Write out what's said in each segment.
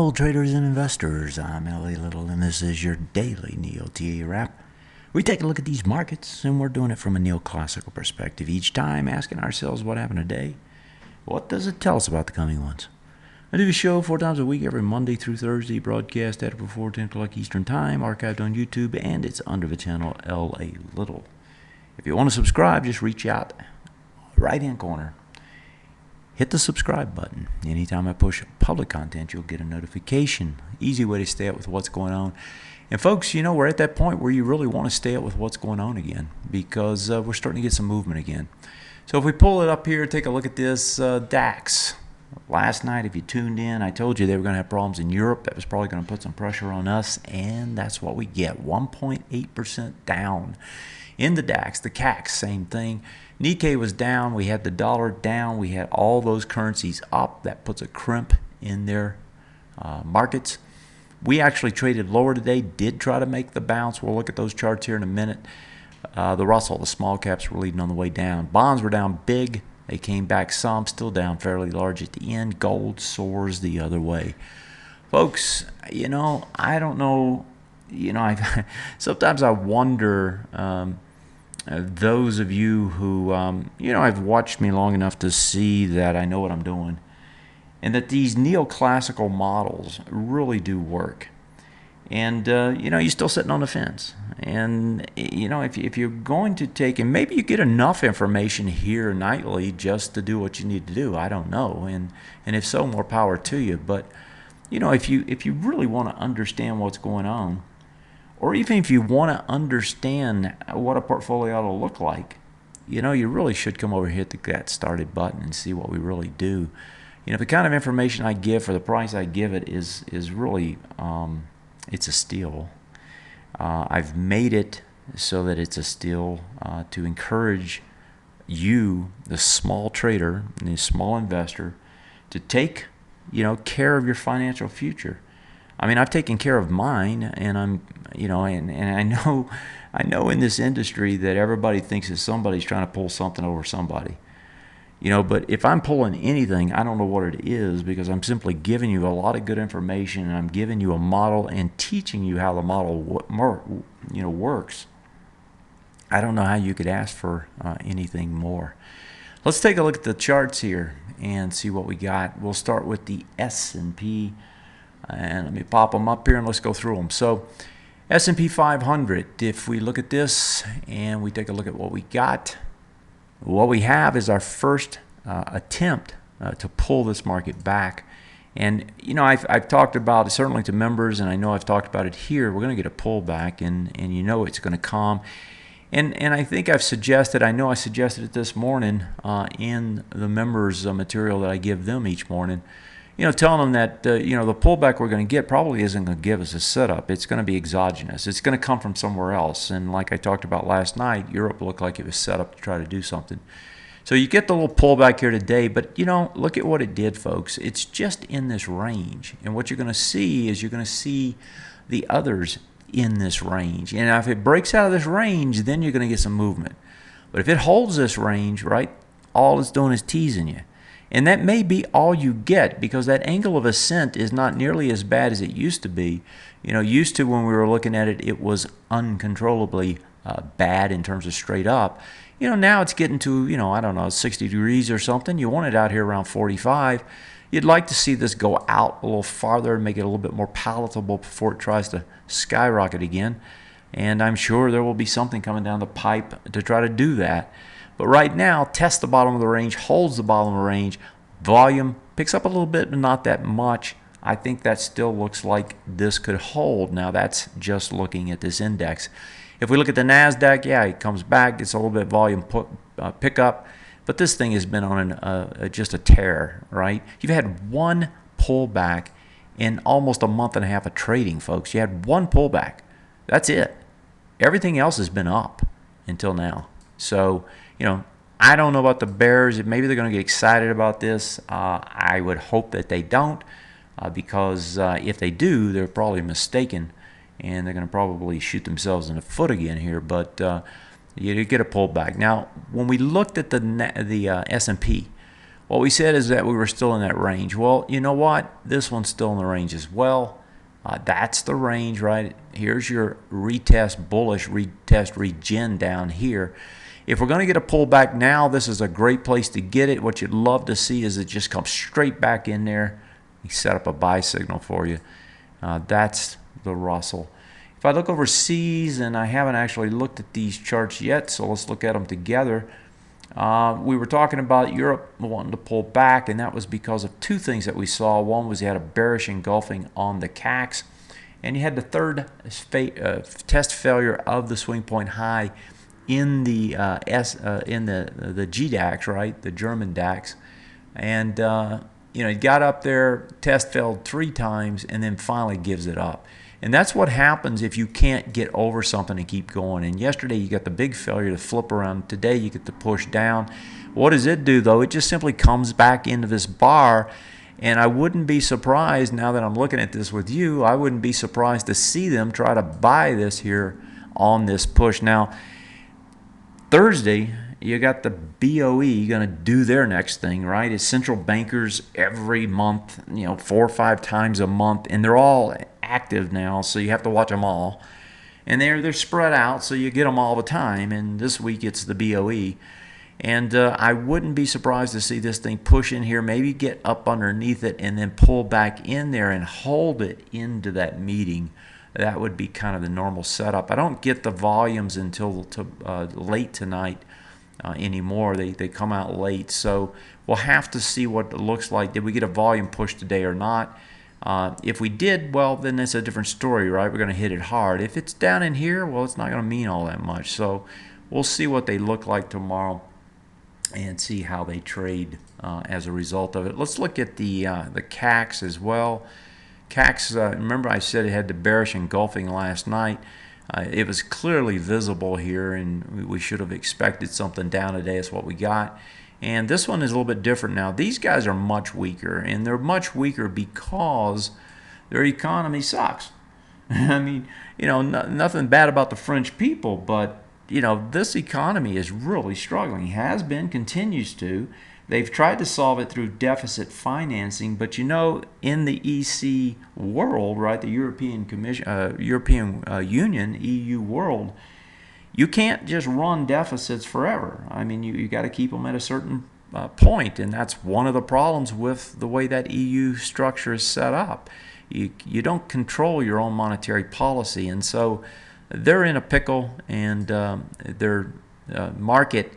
Hello traders and investors, I'm Ellie Little and this is your daily NeoTA wrap. We take a look at these markets and we're doing it from a neoclassical perspective each time, asking ourselves what happened today. What does it tell us about the coming ones? I do a show 4 times a week every Monday through Thursday, broadcast at before 10 o'clock Eastern Time, archived on YouTube, and it's under the channel LA Little. If you want to subscribe, just reach out, right hand corner. Hit the subscribe button. Anytime I push public content, you'll get a notification. Easy way to stay up with what's going on. And folks, you know, we're at that point where you really want to stay up with what's going on again because we're starting to get some movement again. So if we pull it up here, take a look at this DAX. Last night, if you tuned in, I told you they were going to have problems in Europe. That was probably going to put some pressure on us, and that's what we get. 1.8% down in the DAX. The CAC, same thing. Nikkei was down. We had the dollar down. We had all those currencies up. That puts a crimp in their markets. We actually traded lower today, did try to make the bounce. We'll look at those charts here in a minute. The Russell, the small caps were leading on the way down. Bonds were down big. They came back some, still down fairly large at the end. Gold soars the other way. Folks, you know, I don't know. You know, sometimes I wonder, those of you who, you know, have watched me long enough to see that I know what I'm doing and that these neoclassical models really do work. And, you know, you're still sitting on the fence. And, you know, if you're going to take, and maybe you get enough information here nightly just to do what you need to do, I don't know. And if so, more power to you. But, you know, if you really want to understand what's going on, or even if you want to understand what a portfolio ought to look like, you know, you really should come over here to that started button and see what we really do. You know, the kind of information I give for the price I give it is really, it's a steal. I've made it so that it's a steal to encourage you, the small trader, the small investor, to take, you know, care of your financial future. I mean, I've taken care of mine, and I'm, you know, and I know in this industry that everybody thinks that somebody's trying to pull something over somebody. You know, but if I'm pulling anything, I don't know what it is because I'm simply giving you a lot of good information and I'm giving you a model and teaching you how the model works. I don't know how you could ask for anything more. Let's take a look at the charts here and see what we got. We'll start with the S&P. And let me pop them up here and let's go through them. So S&P 500, if we look at this and we take a look at what we got, what we have is our first attempt to pull this market back. And, you know, I've talked about it certainly to members, and I know I've talked about it here. We're going to get a pullback, and you know it's going to come. And I think I've suggested, I know I suggested it this morning in the members' material that I give them each morning, you know, telling them that, you know, the pullback we're going to get probably isn't going to give us a setup. It's going to be exogenous. It's going to come from somewhere else. And like I talked about last night, Europe looked like it was set up to try to do something. So you get the little pullback here today, but, you know, look at what it did, folks. It's just in this range. And what you're going to see is you're going to see the others in this range. And if it breaks out of this range, then you're going to get some movement. But if it holds this range, right, all it's doing is teasing you. And that may be all you get because that angle of ascent is not nearly as bad as it used to be. You know, used to when we were looking at it, it was uncontrollably bad in terms of straight up. You know, now it's getting to, you know, I don't know, 60 degrees or something. You want it out here around 45. You'd like to see this go out a little farther and make it a little bit more palatable before it tries to skyrocket again. And I'm sure there will be something coming down the pipe to try to do that. But right now, test the bottom of the range, holds the bottom of the range, volume picks up a little bit, but not that much. I think that still looks like this could hold. Now, that's just looking at this index. If we look at the NASDAQ, yeah, it comes back. It's a little bit volume pickup, but this thing has been on just a tear, right? You've had one pullback in almost a month and a half of trading, folks. You had one pullback. That's it. Everything else has been up until now. So, you know, I don't know about the bears. Maybe they're going to get excited about this. I would hope that they don't because if they do, they're probably mistaken and they're going to probably shoot themselves in the foot again here. But you get a pullback. Now, when we looked at the S&P, What we said is that we were still in that range. Well, you know what? This one's still in the range as well. That's the range, right? Here's your retest, bullish retest, regen down here. If we're going to get a pullback now, this is a great place to get it. What you'd love to see is it just come straight back in there. We set up a buy signal for you. That's the Russell. If I look overseas, and I haven't actually looked at these charts yet, so let's look at them together. We were talking about Europe wanting to pull back, and that was because of two things that we saw. One was you had a bearish engulfing on the CACs, and you had the third test failure of the swing point high in the the GDAX, right, the German DAX, and you know, it got up there, test failed 3 times, and then finally gives it up. And that's what happens if you can't get over something and keep going. And yesterday you got the big failure to flip around. Today you get the push down. What does it do, though? It just simply comes back into this bar. And I wouldn't be surprised, now that I'm looking at this with you, I wouldn't be surprised to see them try to buy this here on this push. Now, Thursday, you got the BOE going to do their next thing, right? It's central bankers every month, you know, 4 or 5 times a month, and they're all active now, so you have to watch them all. And they're spread out, so you get them all the time. And this week it's the BOE. And I wouldn't be surprised to see this thing push in here, maybe get up underneath it, and then pull back in there and hold it into that meeting. That would be kind of the normal setup. I don't get the volumes until late tonight anymore. They come out late, so we'll have to see what it looks like. Did we get a volume push today or not? If we did, well, then that's a different story, right? We're going to hit it hard. If it's down in here, well, it's not going to mean all that much. So we'll see what they look like tomorrow and see how they trade as a result of it. Let's look at the CACs as well. CACs, remember I said it had the bearish engulfing last night. It was clearly visible here, and we should have expected something down today. That's what we got. And this one is a little bit different now. These guys are much weaker, and they're much weaker because their economy sucks. I mean, you know, nothing bad about the French people, but, you know, this economy is really struggling. Has been, continues to. They've tried to solve it through deficit financing, but, you know, in the EC world, right, the European Commission, European Union, EU world, you can't just run deficits forever. I mean, you got to keep them at a certain point, and that's one of the problems with the way that EU structure is set up. You don't control your own monetary policy, and so they're in a pickle, and their market,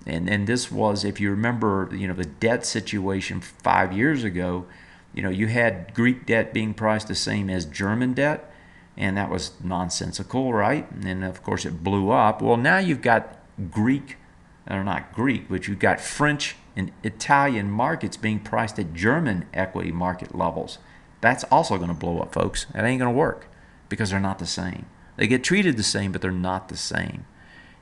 and this was, if you remember, you know, the debt situation 5 years ago, you know, you had Greek debt being priced the same as German debt. And that was nonsensical, right? And of course it blew up. Well, now you've got Greek, or not Greek, but you've got French and Italian markets being priced at German equity market levels. That's also going to blow up, folks. That ain't going to work because they're not the same. They get treated the same, but they're not the same.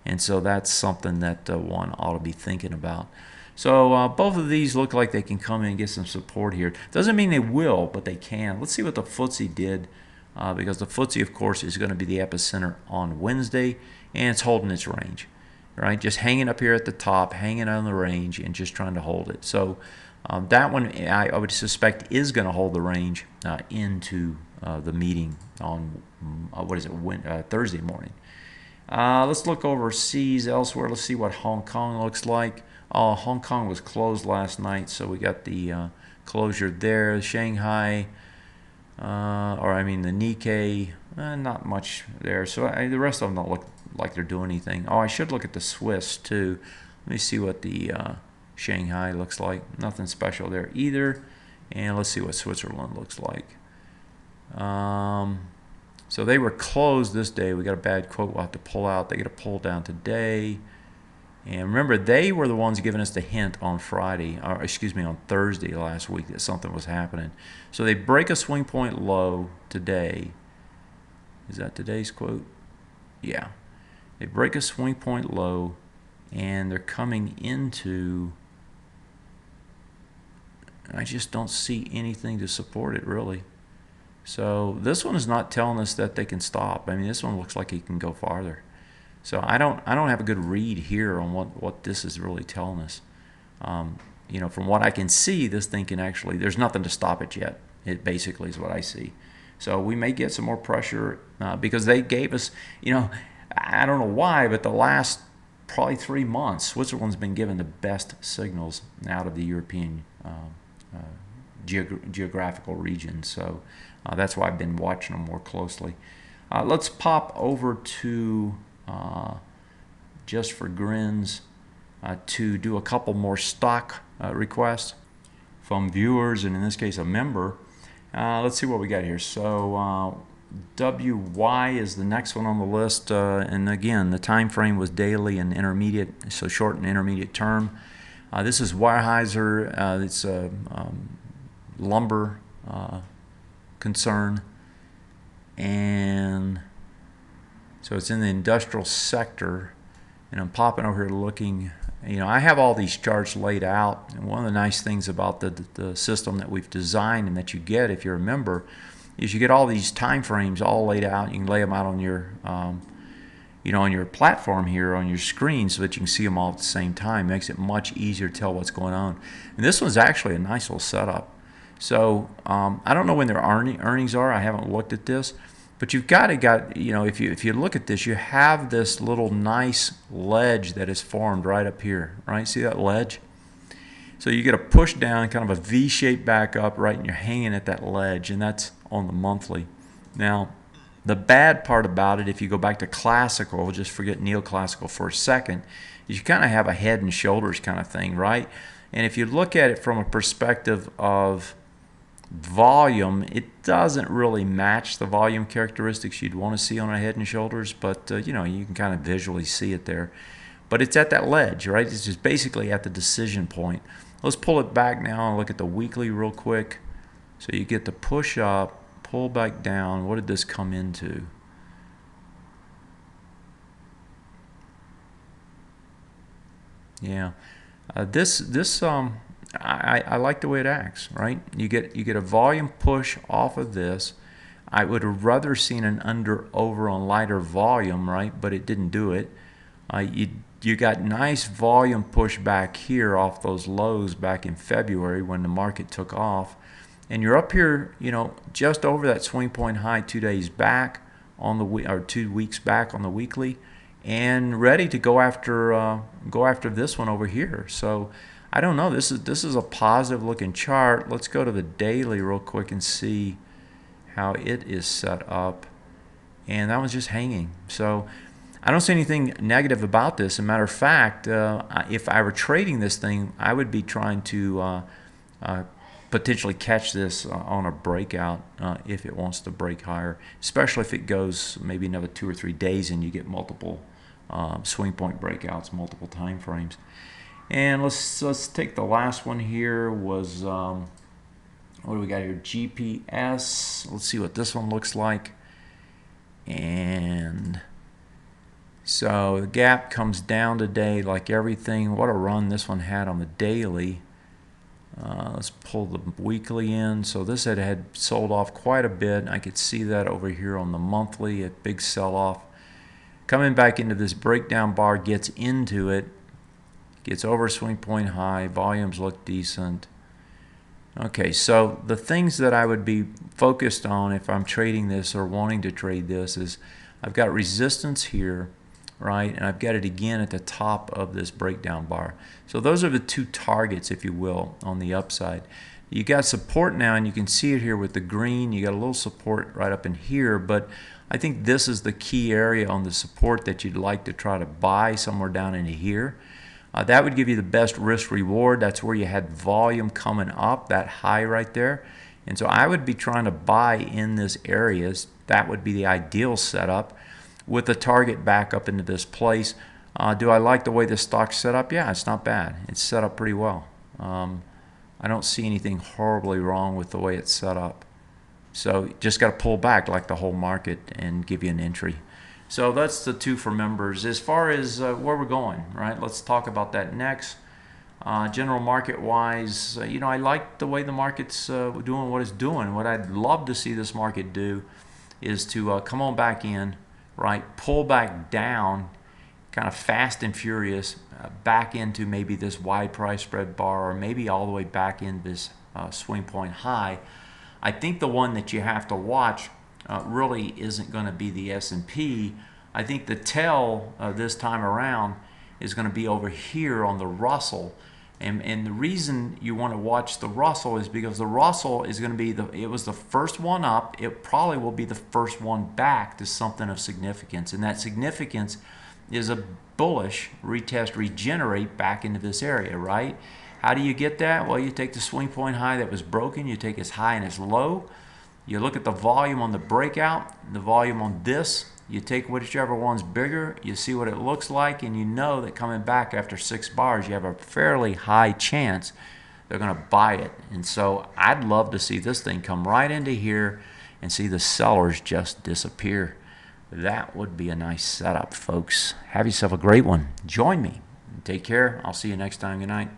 And so that's something that one ought to be thinking about. So both of these look like they can come in and get some support here. Doesn't mean they will, but they can. Let's see what the FTSE did. Because the FTSE, of course, is going to be the epicenter on Wednesday, and it's holding its range, right? Just hanging up here at the top, hanging on the range, and just trying to hold it. So that one, I would suspect, is going to hold the range into the meeting on, Thursday morning. Let's look overseas elsewhere. Let's see what Hong Kong looks like. Hong Kong was closed last night, so we got the closure there. Shanghai... the Nikkei, not much there. So the rest of them don't look like they're doing anything. I should look at the Swiss too. Let me see what the Shanghai looks like. Nothing special there either. And let's see what Switzerland looks like. So they were closed this day. We got a bad quote. We'll have to pull out. They get a pull down today. And remember, they were the ones giving us the hint on on Thursday last week that something was happening. So they break a swing point low today. Is that today's quote? Yeah. They break a swing point low, and they're coming into... I just don't see anything to support it, really. So this one is not telling us that they can stop. I mean, this one looks like it can go farther. So I don't have a good read here on what this is really telling us. you know, from what I can see, this thing can actually, there's nothing to stop it yet. It basically is what I see. So we may get some more pressure because they gave us, you know, I don't know why, but the last probably 3 months, Switzerland's been given the best signals out of the European geographical region. So that's why I've been watching them more closely. Let's pop over to, just for grins, to do a couple more stock requests from viewers, and in this case a member. Let's see what we got here. So WY is the next one on the list, and again the time frame was daily and intermediate, so short and intermediate term. This is Weyerhaeuser. It's a lumber concern, and so it's in the industrial sector. And I'm popping over here looking. You know, I have all these charts laid out, and one of the nice things about the system that we've designed and that you get if you're a member is you get all these time frames all laid out. You can lay them out on your you know, on your platform here on your screen so that you can see them all at the same time. It makes it much easier to tell what's going on. And this one's actually a nice little setup. So I don't know when their earnings are. I haven't looked at this. But you've got, you know, if you look at this, you have this little nice ledge that is formed right up here, right? See that ledge? So you get a push down, kind of a V-shaped back up, right, and you're hanging at that ledge, and that's on the monthly. Now, the bad part about it, if you go back to classical, just forget neoclassical for a second, is you kind of have a head and shoulders kind of thing, right? And if you look at it from a perspective of volume, it doesn't really match the volume characteristics you'd want to see on a head and shoulders, but you know, you can kind of visually see it there. But it's at that ledge, right? It's just basically at the decision point. Let's pull it back now and look at the weekly real quick. So you get the push up, pull back down. What did this come into? Yeah, I like the way it acts, right? You get a volume push off of this. I would have rather seen an over on lighter volume, right? But it didn't do it. You got nice volume push back here off those lows back in February when the market took off, and you're up here, you know, just over that swing point high 2 days back on the or 2 weeks back on the weekly, and ready to go after this one over here. So I don't know. This is a positive looking chart. Let's go to the daily real quick and see how it is set up. And that one's just hanging. So I don't see anything negative about this. As a matter of fact, if I were trading this thing, I would be trying to potentially catch this on a breakout if it wants to break higher, especially if it goes maybe another 2 or 3 days and you get multiple swing point breakouts, multiple time frames. And let's take the last one here. Was what do we got here? GPS. Let's see what this one looks like. And so the gap comes down today like everything. What a run this one had on the daily. Let's pull the weekly in. So this had sold off quite a bit. I could see that over here on the monthly, a big sell-off. Coming back into this breakdown bar, gets into it. Gets over swing point high, volumes look decent. Okay, so the things that I would be focused on if I'm trading this or wanting to trade this is I've got resistance here, right? And I've got it again at the top of this breakdown bar. So those are the two targets, if you will, on the upside. You got support now, and you can see it here with the green. You got a little support right up in here, but I think this is the key area on the support that you'd like to try to buy somewhere down in here. That would give you the best risk reward. That's where you had volume coming up, that high right there. And so I would be trying to buy in this area. That would be the ideal setup with the target back up into this place. Do I like the way this stock's set up? Yeah, it's not bad. It's set up pretty well. I don't see anything horribly wrong with the way it's set up. So just got to pull back like the whole market and give you an entry. So that's the two for members. As far as where we're going, right? Let's talk about that next. General market-wise, you know, I like the way the market's doing what it's doing. What I'd love to see this market do is to come on back in, right? Pull back down, kind of fast and furious back into maybe this wide price spread bar, or maybe all the way back in this swing point high. I think the one that you have to watch really isn't going to be the S&P. I think the tell this time around is going to be over here on the Russell. And the reason you want to watch the Russell is because the Russell is going to be it was the first one up. It probably will be the first one back to something of significance. And that significance is a bullish retest, regenerate back into this area, right? How do you get that? Well, you take the swing point high that was broken, you take its high and its low, you look at the volume on the breakout, the volume on this, you take whichever one's bigger, you see what it looks like, and you know that coming back after 6 bars, you have a fairly high chance they're going to buy it. And so I'd love to see this thing come right into here and see the sellers just disappear. That would be a nice setup, folks. Have yourself a great one. Join me. Take care. I'll see you next time. Good night.